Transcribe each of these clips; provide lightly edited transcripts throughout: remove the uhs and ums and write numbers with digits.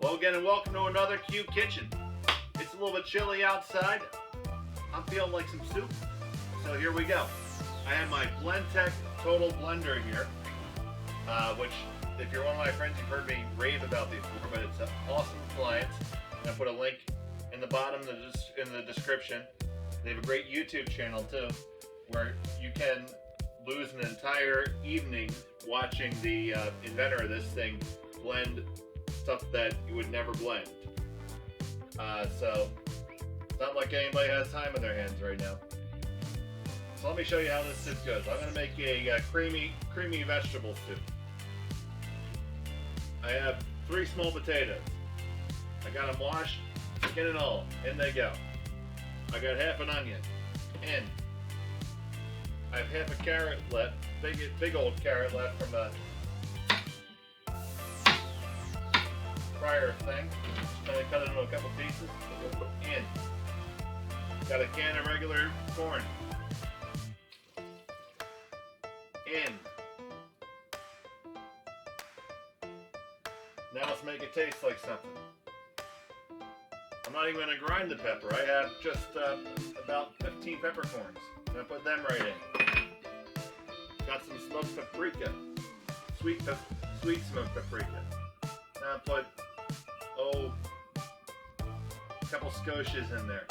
Hello again and welcome to another cute kitchen. It's a little bit chilly outside. I'm feeling like some soup, so here we go. I have my BlendTec Total Blender here, which if you're one of my friends, you've heard me rave about before, but it's an awesome appliance. And I put a link in the bottom in the description. They have a great YouTube channel too, where you can lose an entire evening watching the inventor of this thing blend stuff that you would never blend. So it's not like anybody has time in their hands right now. So let me show you how this soup goes. I'm going to make a creamy vegetable soup. I have 3 small potatoes. I got them washed, skin and all. In they go. I got half an onion. In. I have half a carrot left, big old carrot left from a prior thing. Just going to cut it into a couple pieces. In. Got a can of regular corn. In. Now let's make it taste like something. I'm not even going to grind the pepper. I have just about 15 peppercorns. I'm going to put them right in. Got some smoked paprika. Sweet smoked paprika. Now I put, a couple scotias in there.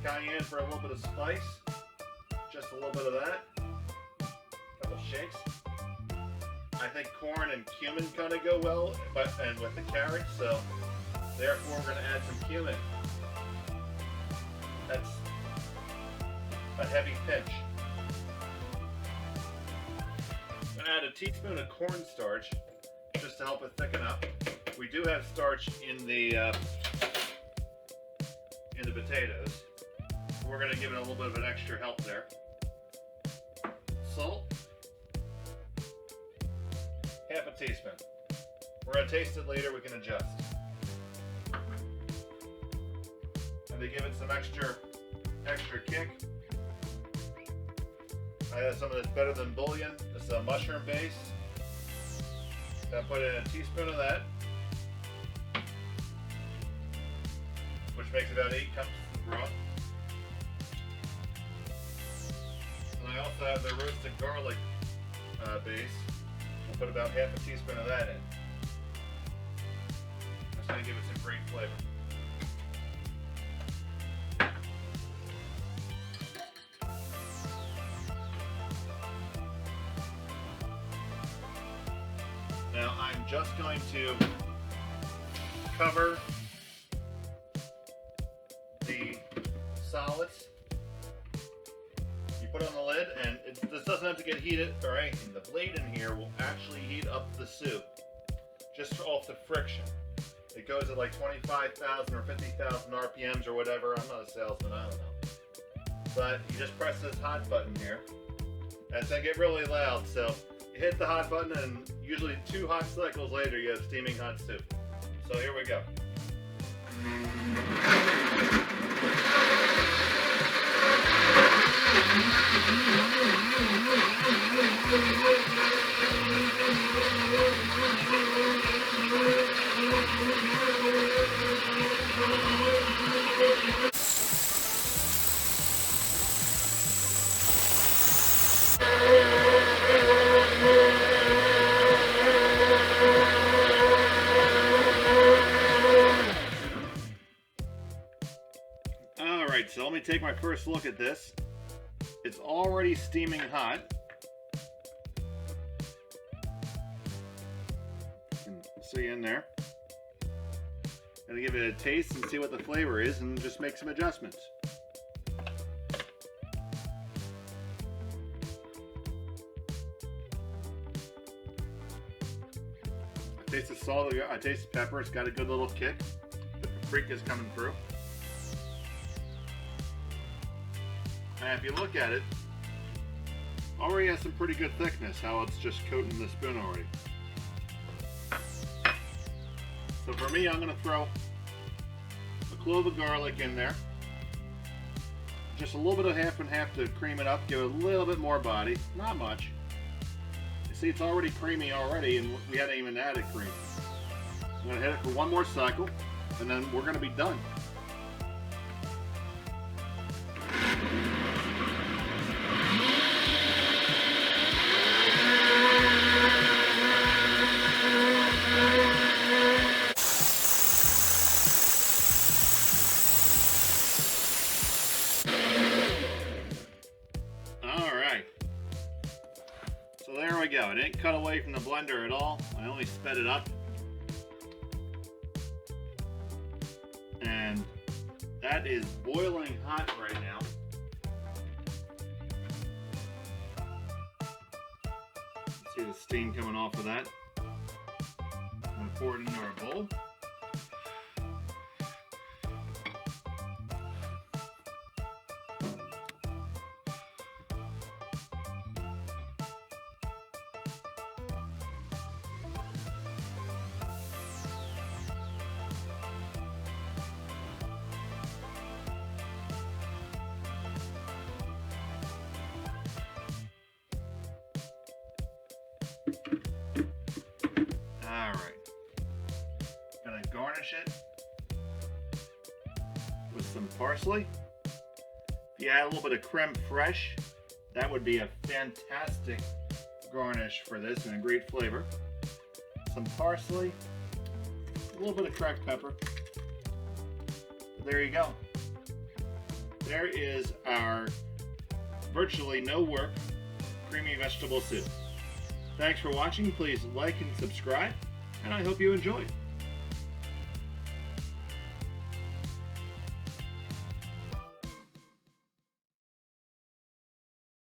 Cayenne for a little bit of spice. Just a little bit of that. A couple shakes. I think corn and cumin kind of go well, and with the carrots, so therefore we're going to add some cumin. That's a heavy pinch. I'm going to add a teaspoon of cornstarch just to help it thicken up. We do have starch in the potatoes. We're going to give it a little bit of an extra help there. Salt. Half a teaspoon. We're going to taste it later, we can adjust. And to give it some extra kick, I have some of this Better Than Bouillon. This is a mushroom base. I put in a teaspoon of that, which makes about 8 cups of broth. And I also have the roasted garlic base. I'll put about half a teaspoon of that in. That's going to give it some great flavor. Now I'm just going to cover the solids. You put on the lid, and this doesn't have to get heated or anything. The blade in here will actually heat up the soup just off the friction. It goes at like 25,000 or 50,000 RPMs or whatever. I'm not a salesman, I don't know. But you just press this hot button here, and it's going to get really loud. So you hit the hot button, and usually 2 hot cycles later, you have steaming hot soup. So here we go. Alright, so let me take my first look at this. It's already steaming hot. You can see in there. Gonna give it a taste and see what the flavor is and just make some adjustments. I taste the salt, I taste the pepper, it's got a good little kick. The paprika is coming through. And if you look at it, already has some pretty good thickness, how it's just coating the spoon already. So for me, I'm going to throw a clove of garlic in there. Just a little bit of half and half to cream it up, give it a little bit more body, not much. see it's already creamy already, and we hadn't even added cream. I'm gonna hit it for one more cycle, and then we're gonna be done. So there we go. It didn't cut away from the blender at all. I only sped it up. And that is boiling hot right now. See the steam coming off of that. I'm going to pour it into our bowl. Alright, gonna garnish it with some parsley. If you add a little bit of creme fraiche, that would be a fantastic garnish for this and a great flavor. Some parsley, a little bit of cracked pepper. There you go. There is our virtually no work creamy vegetable soup. Thanks for watching. Please like and subscribe, and I hope you enjoyed.